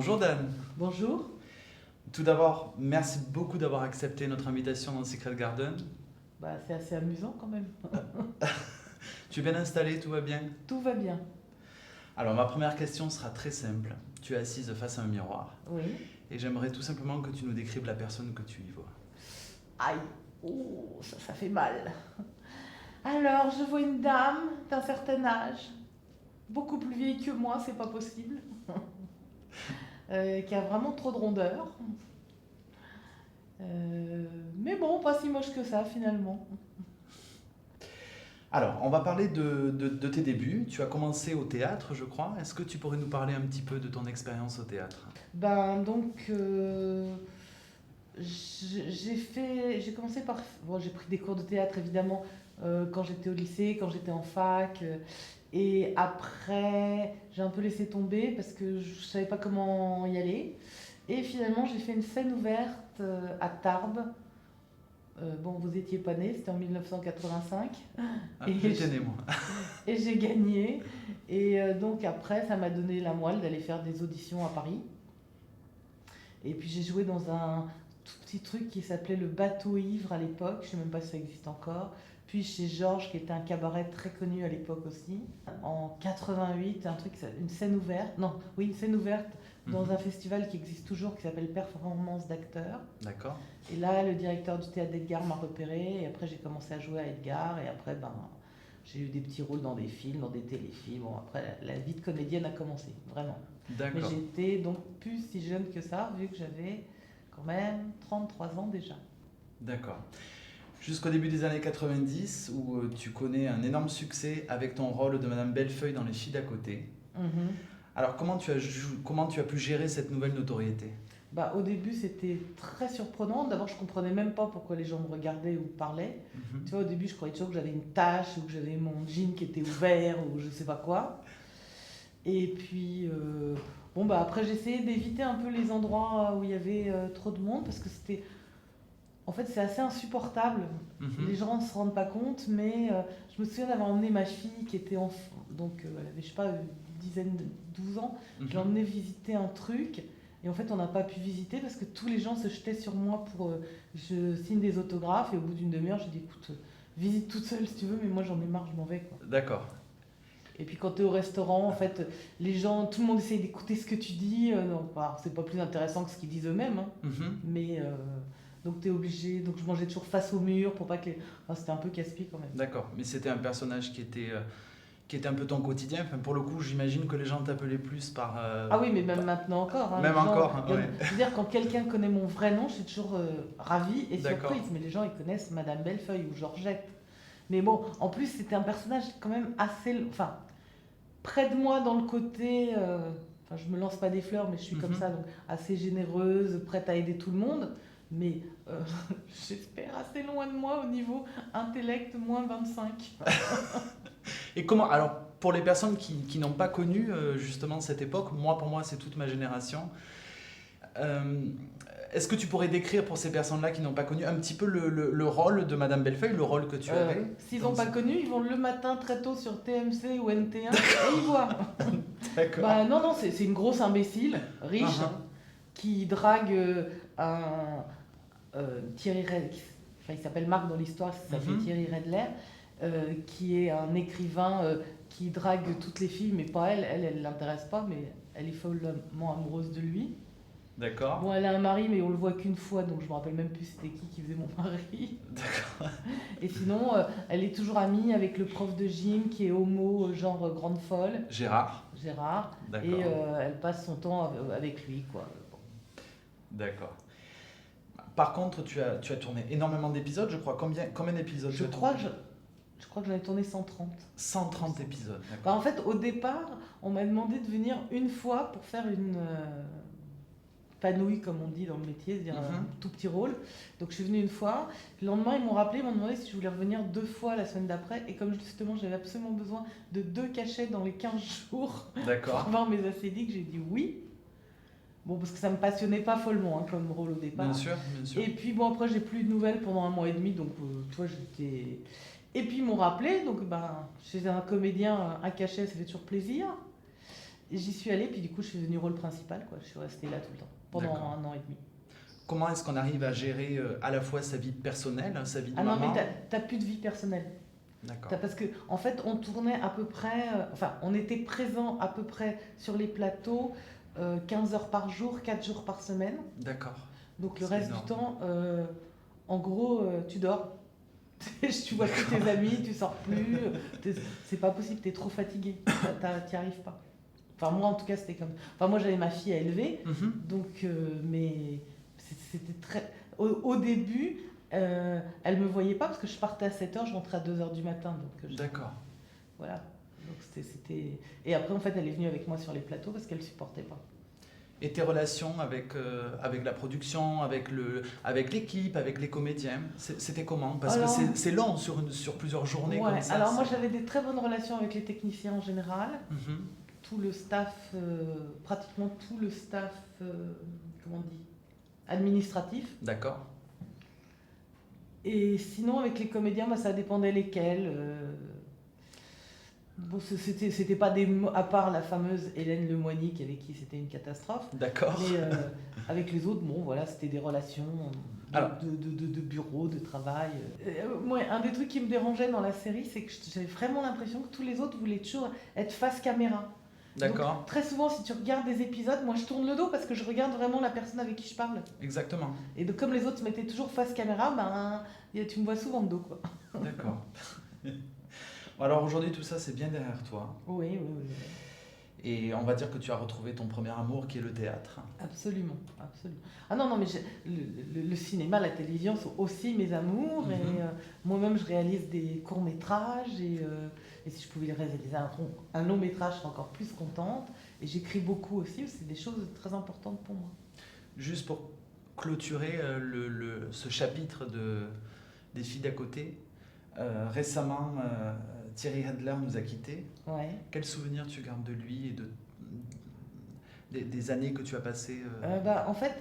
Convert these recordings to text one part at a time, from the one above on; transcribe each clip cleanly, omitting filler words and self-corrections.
Bonjour Dan. Bonjour. Tout d'abord, merci beaucoup d'avoir accepté notre invitation dans Secret Garden. C'est assez amusant quand même. Tu es bien installé, tout va bien? Tout va bien. Alors ma première question sera très simple. Tu es assise face à un miroir Oui. et j'aimerais tout simplement que tu nous décrives la personne que tu y vois. Aïe. Oh, ça fait mal. Alors, je vois une dame d'un certain âge, beaucoup plus vieille que moi, c'est pas possible, qui a vraiment trop de rondeur. Mais bon, pas si moche que ça finalement. Alors, on va parler de tes débuts. Tu as commencé au théâtre, je crois. Est-ce que tu pourrais nous parler un petit peu de ton expérience au théâtre? J'ai commencé par, bon, j'ai pris des cours de théâtre évidemment quand j'étais au lycée, quand j'étais en fac, et après j'ai un peu laissé tomber parce que je savais pas comment y aller. Et finalement j'ai fait une scène ouverte à Tarbes. Bon, vous étiez pas né, c'était en 1985. Ah, Et j'étais né, moi. et j'ai gagné. Et donc après, ça m'a donné la moelle d'aller faire des auditions à Paris. Et puis j'ai joué dans un tout petit truc qui s'appelait le Bateau Ivre à l'époque, je sais même pas si ça existe encore. Puis chez Georges, qui était un cabaret très connu à l'époque aussi. En 88, une scène ouverte, non, oui, une scène ouverte dans un festival qui existe toujours, qui s'appelle Performance d'acteurs. D'accord. Et là, le directeur du théâtre d'Edgar m'a repéré, et après j'ai commencé à jouer à Edgar, et après, j'ai eu des petits rôles dans des films, dans des téléfilms. Bon, après, la vie de comédienne a commencé, vraiment. Mais D'accord. j'étais donc plus si jeune que ça, vu que j'avais quand même 33 ans déjà. D'accord. Jusqu'au début des années 90, où tu connais un énorme succès avec ton rôle de Madame Bellefeuille dans Les Filles d'à côté. Mhm. Alors, comment tu as pu gérer cette nouvelle notoriété? Au début, c'était très surprenant. D'abord, je comprenais même pas pourquoi les gens me regardaient ou parlaient. Tu vois, au début, je croyais toujours que j'avais une tache ou que j'avais mon jean qui était ouvert ou je sais pas quoi. Et puis, après, j'essayais d'éviter un peu les endroits où il y avait trop de monde parce que c'était. En fait, c'est assez insupportable. Les gens ne se rendent pas compte, mais je me souviens d'avoir emmené ma fille qui était enfant, donc elle avait, je sais pas, une dizaine, 12 ans. Je l'ai emmenée visiter un truc. Et en fait, on n'a pas pu visiter parce que tous les gens se jetaient sur moi pour je signe des autographes. Et au bout d'une demi-heure, j'ai dit écoute, visite toute seule si tu veux, mais moi j'en ai marre, je m'en vais, quoi. D'accord. Et puis quand tu es au restaurant, en fait, les gens, tout le monde essaye d'écouter ce que tu dis. Donc, c'est pas plus intéressant que ce qu'ils disent eux-mêmes, hein. Mais donc tu es obligé. Donc je mangeais toujours face au mur pour pas que les. Enfin, c'était un peu casse-pied quand même. D'accord. Mais c'était un personnage qui était un peu ton quotidien. Enfin, pour le coup, j'imagine que les gens t'appelaient plus par... Ah oui, mais même maintenant encore, hein, Même les gens, encore, hein, ouais. je veux dire, quand quelqu'un connaît mon vrai nom, je suis toujours ravie et D'accord. surprise. Mais les gens, ils connaissent Madame Bellefeuille ou Georgette. Mais bon, en plus, c'était un personnage quand même assez. Enfin, près de moi dans le côté. Enfin, je me lance pas des fleurs, mais je suis comme ça, donc assez généreuse, prête à aider tout le monde. Mais j'espère assez loin de moi au niveau intellect, moins 25. Et comment... Alors, pour les personnes qui n'ont pas connu justement cette époque, pour moi, c'est toute ma génération. Est-ce que tu pourrais décrire pour ces personnes-là qui n'ont pas connu un petit peu le rôle de Madame Bellefeuille, le rôle que tu avais? S'ils n'ont pas connu, ils vont le matin très tôt sur TMC ou NT1 et ils voient. D'accord. Non, c'est une grosse imbécile, riche, qui drague un Thierry Redler. Enfin, il s'appelle Marc dans l'histoire, ça s'appelle Thierry Redler, qui est un écrivain qui drague toutes les filles, mais pas elle. Elle l'intéresse pas, mais elle est follement amoureuse de lui. D'accord. Bon, elle a un mari, mais on le voit qu'une fois, donc je me rappelle même plus c'était qui faisait mon mari. D'accord. Et sinon, elle est toujours amie avec le prof de gym qui est homo, genre grande folle. Gérard. Et elle passe son temps avec lui, quoi. Bon. D'accord. Par contre, tu as tourné énormément d'épisodes, je crois. Combien d'épisodes Je crois que j'en ai tourné 130. 130 épisodes, d'accord. En fait, au départ, on m'a demandé de venir une fois pour faire une panouille, comme on dit dans le métier, c'est-à-dire un tout petit rôle. Donc je suis venue une fois. Le lendemain, ils m'ont rappelé, ils m'ont demandé si je voulais revenir 2 fois la semaine d'après. Et comme justement, j'avais absolument besoin de 2 cachets dans les 15 jours pour avoir mes acédiques, j'ai dit oui. Bon, parce que ça me passionnait pas follement comme rôle au départ. Bien sûr, bien sûr. Et puis bon, après, j'ai plus de nouvelles pendant 1 mois et demi. Donc, tu vois, j'étais... Et puis ils m'ont rappelé, donc chez un comédien, un cachet, ça fait toujours plaisir. Et j'y suis allée, puis du coup, je suis devenue rôle principal, quoi. Je suis restée là tout le temps, pendant D'accord. 1 an et demi. Comment est-ce qu'on arrive à gérer à la fois sa vie personnelle, sa vie de Ah non, mais maman? t'as plus de vie personnelle. D'accord. Parce que en fait, on tournait à peu près, enfin, on était présent à peu près sur les plateaux 15 heures par jour, 4 jours par semaine. D'accord. Donc le C'est reste énorme. du temps, en gros, tu dors. Tu vois plus tes amis, tu sors plus. C'est pas possible, t'es trop fatigué. T'y arrives pas. Enfin, moi en tout cas, c'était comme. Enfin, moi j'avais ma fille à élever, Mhm. donc, mais c'était très. Au début, elle me voyait pas parce que je partais à 7 heures, je rentrais à 2 heures du matin. Donc, D'accord. voilà. Donc c'était. Et après, en fait, elle est venue avec moi sur les plateaux parce qu'elle supportait pas. Et tes relations avec la production, avec l'équipe, avec les comédiens, c'était comment? Parce Alors, que c'est long sur plusieurs journées ouais, comme ça. alors moi j'avais des très bonnes relations avec les techniciens en général. Mhm. Tout le staff, pratiquement tout le staff, comment on dit, administratif. D'accord. Et sinon, avec les comédiens, bah, ça dépendait lesquels. Bon, c'était pas des. À part la fameuse Hélène Lemoigny, avec qui c'était une catastrophe. D'accord. Mais avec les autres, bon, voilà, c'était des relations Alors. de bureau, de travail. Moi, un des trucs qui me dérangeait dans la série, c'est que j'avais vraiment l'impression que tous les autres voulaient toujours être face caméra. D'accord. Donc, très souvent, si tu regardes des épisodes, moi je tourne le dos parce que je regarde vraiment la personne avec qui je parle. Exactement. Et donc, comme les autres se mettaient toujours face caméra, tu me vois souvent de dos, quoi. D'accord. Bon, alors aujourd'hui, tout ça, c'est bien derrière toi. Oui. Et on va dire que tu as retrouvé ton premier amour qui est le théâtre. Absolument. Ah non, mais le cinéma, la télévision sont aussi mes amours. Mhm. Et moi-même, je réalise des courts-métrages. Et si je pouvais réaliser un long-métrage, je serais encore plus contente. Et j'écris beaucoup aussi, c'est des choses très importantes pour moi. Juste pour clôturer ce chapitre des filles d'à côté, récemment, Thierry Hadler nous a quittés. Ouais. Quel souvenir tu gardes de lui et des années que tu as passées En fait,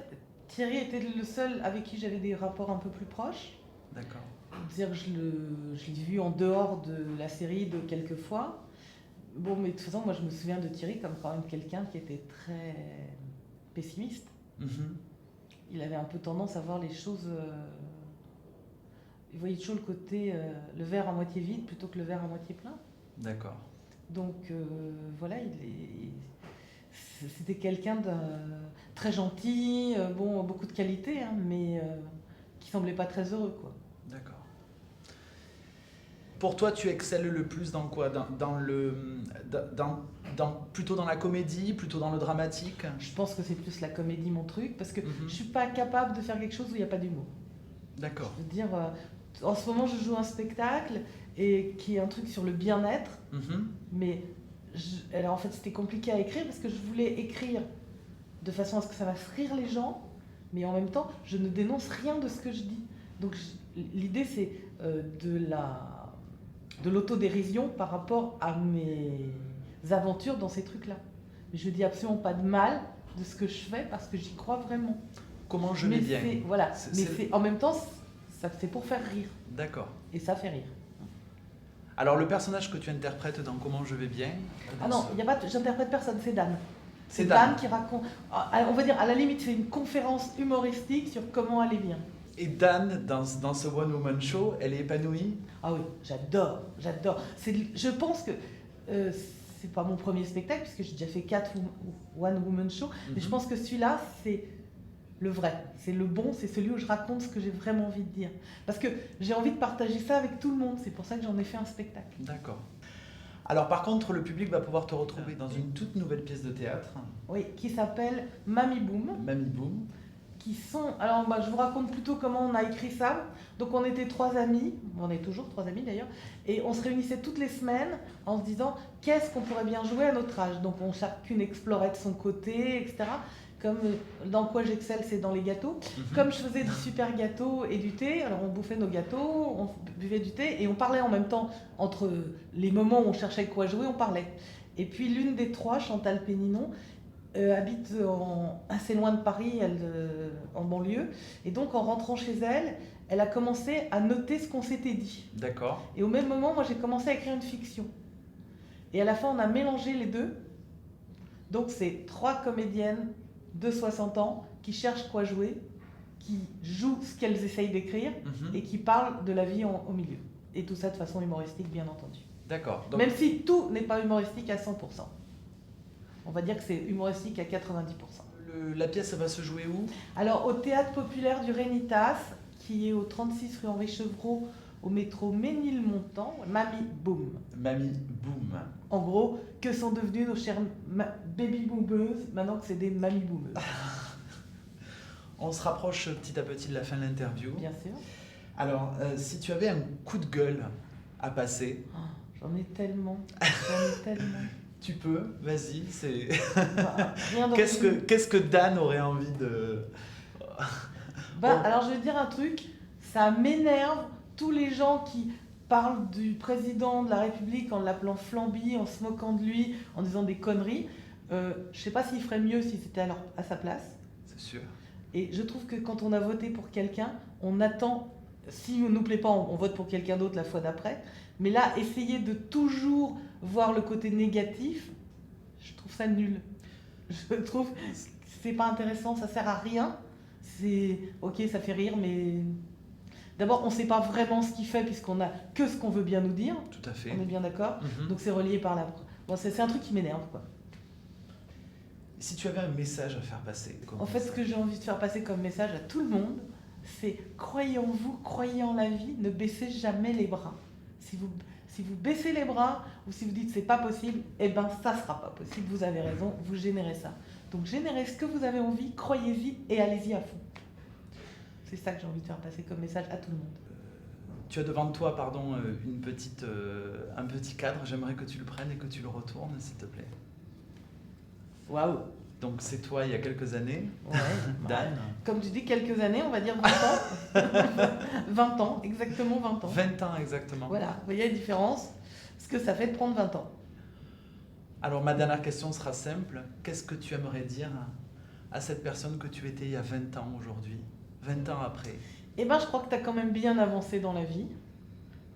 Thierry était le seul avec qui j'avais des rapports un peu plus proches. D'accord. C'est-à-dire que je l'ai vu en dehors de la série de quelques fois. Bon, mais de toute façon, moi je me souviens de Thierry comme quand même quelqu'un qui était très pessimiste. Mhm. Il avait un peu tendance à voir les choses. Il voyait toujours le côté, le verre à moitié vide plutôt que le verre à moitié plein. D'accord. Donc voilà, c'était quelqu'un de très gentil, beaucoup de qualités, hein, mais qui semblait pas très heureux, quoi. D'accord. Pour toi, tu excelles le plus dans quoi? Plutôt dans la comédie, plutôt dans le dramatique? Je pense que c'est plus la comédie mon truc, parce que Mhm. je suis pas capable de faire quelque chose où il n'y a pas d'humour. D'accord. Je veux dire, en ce moment je joue un spectacle et qui est un truc sur le bien-être, Mhm. mais alors en fait c'était compliqué à écrire parce que je voulais écrire de façon à ce que ça fasse rire les gens, mais en même temps je ne dénonce rien de ce que je dis. Donc l'idée c'est de l'autodérision par rapport à mes aventures dans ces trucs-là. Je dis absolument pas de mal de ce que je fais parce que j'y crois vraiment. Comment je vais bien? Voilà. En même temps, c'est pour faire rire. D'accord. Et ça fait rire. Alors le personnage que tu interprètes dans Comment je vais bien? Ah non, j'interprète personne, c'est Dan. C'est Dan qui raconte, on va dire à la limite, c'est une conférence humoristique sur comment aller bien. Et Dan, dans ce One Woman Show, elle est épanouie? Ah oui, j'adore. Je pense que c'est pas mon premier spectacle, puisque j'ai déjà fait 4 One Woman Show, mais je pense que celui-là, c'est le vrai, c'est le bon, c'est celui où je raconte ce que j'ai vraiment envie de dire. Parce que j'ai envie de partager ça avec tout le monde, c'est pour ça que j'en ai fait un spectacle. D'accord. Alors par contre, le public va pouvoir te retrouver dans une toute nouvelle pièce de théâtre. Oui, qui s'appelle Mamie Boom. Mamie Boom. Alors je vous raconte plutôt comment on a écrit ça. Donc on était 3 amis, on est toujours 3 amis d'ailleurs, et on se réunissait toutes les semaines en se disant qu'est-ce qu'on pourrait bien jouer à notre âge. Donc chacune explorait de son côté, etc. Comme dans quoi j'excelle, c'est dans les gâteaux. Comme je faisais du super gâteau et du thé, alors on bouffait nos gâteaux, on buvait du thé et on parlait en même temps. Entre les moments où on cherchait quoi jouer, on parlait. Et puis l'une des 3, Chantal Péninon, habite assez loin de Paris, en banlieue. Et donc en rentrant chez elle, elle a commencé à noter ce qu'on s'était dit. D'accord. Et au même moment, moi j'ai commencé à écrire une fiction. Et à la fin, on a mélangé les deux. Donc c'est 3 comédiennes de 60 ans qui cherchent quoi jouer, qui jouent ce qu'elles essayent d'écrire Mhm. et qui parlent de la vie au milieu. Et tout ça de façon humoristique, bien entendu. D'accord. Donc, Même si tout n'est pas humoristique à 100%. On va dire que c'est humoristique à 90%. la pièce, elle va se jouer où? Alors, au Théâtre Populaire du Rénitas, qui est au 36 rue Henri Chevreau, au métro Ménilmontant, Mamie Boom. Mamie Boom. En gros, que sont devenues nos chères baby boomeuses, maintenant que c'est des mamie boomeuses. On se rapproche petit à petit de la fin de l'interview. Bien sûr. Alors, si tu avais un coup de gueule à passer, Oh, j'en ai tellement. tu peux, vas-y. Bah, rien d'en Qu'est-ce que Dan aurait envie de... Alors, je vais te dire un truc, ça m'énerve tous les gens qui parlent du président de la République en l'appelant Flamby, en se moquant de lui, en disant des conneries. Je sais pas s'il ferait mieux si c'était à sa place. C'est sûr. Et je trouve que quand on a voté pour quelqu'un, on attend, si on ne nous plaît pas, on vote pour quelqu'un d'autre la fois d'après. Mais là, essayer de toujours voir le côté négatif, je trouve ça nul. Je trouve que c'est pas intéressant, ça sert à rien. C'est ok, ça fait rire, mais d'abord, on ne sait pas vraiment ce qu'il fait puisqu'on a que ce qu'on veut bien nous dire. Tout à fait. On est bien d'accord. Mhm. Donc c'est relié par la. Bon, c'est un truc qui m'énerve, quoi. Si tu avais un message à faire passer, En fait, ce que j'ai envie de faire passer comme message à tout le monde, c'est croyez en vous, croyez en la vie, ne baissez jamais les bras. Si vous baissez les bras ou si vous dites c'est pas possible, eh ben ça sera pas possible, vous avez raison, vous générez ça. Donc générez ce que vous avez envie, croyez-y et allez-y à fond. C'est ça que j'ai envie de faire passer comme message à tout le monde. Tu as devant toi, pardon, un petit cadre, j'aimerais que tu le prennes et que tu le retournes, s'il te plaît. Waouh. Donc c'est toi il y a quelques années, Ouais. Dan. Comme tu dis, quelques années, on va dire 20 ans. 20 ans, exactement 20 ans. 20 ans exactement. Voilà, vous voyez la différence, ce que ça fait de prendre 20 ans. Alors ma dernière question sera simple. Qu'est-ce que tu aimerais dire à cette personne que tu étais il y a 20 ans aujourd'hui, 20 ans après? Eh ben, je crois que tu as quand même bien avancé dans la vie.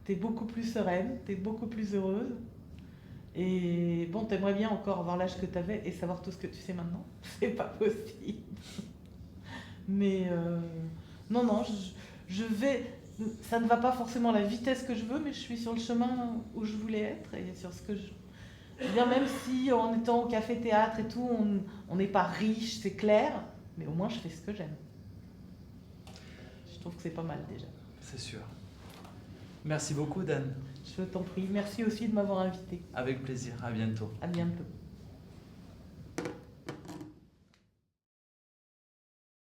Tu es beaucoup plus sereine, tu es beaucoup plus heureuse. Et bon, t'aimerais bien encore avoir l'âge que tu avais et savoir tout ce que tu sais maintenant. C'est pas possible. Mais non, je vais. Ça ne va pas forcément à la vitesse que je veux, mais je suis sur le chemin où je voulais être et sur ce que je. Je veux dire, même si en étant au café-théâtre et tout, on n'est pas riche, c'est clair, mais au moins je fais ce que j'aime. Je trouve que c'est pas mal déjà. C'est sûr. Merci beaucoup Dan. Je t'en prie. Merci aussi de m'avoir invité. Avec plaisir, à bientôt. À bientôt.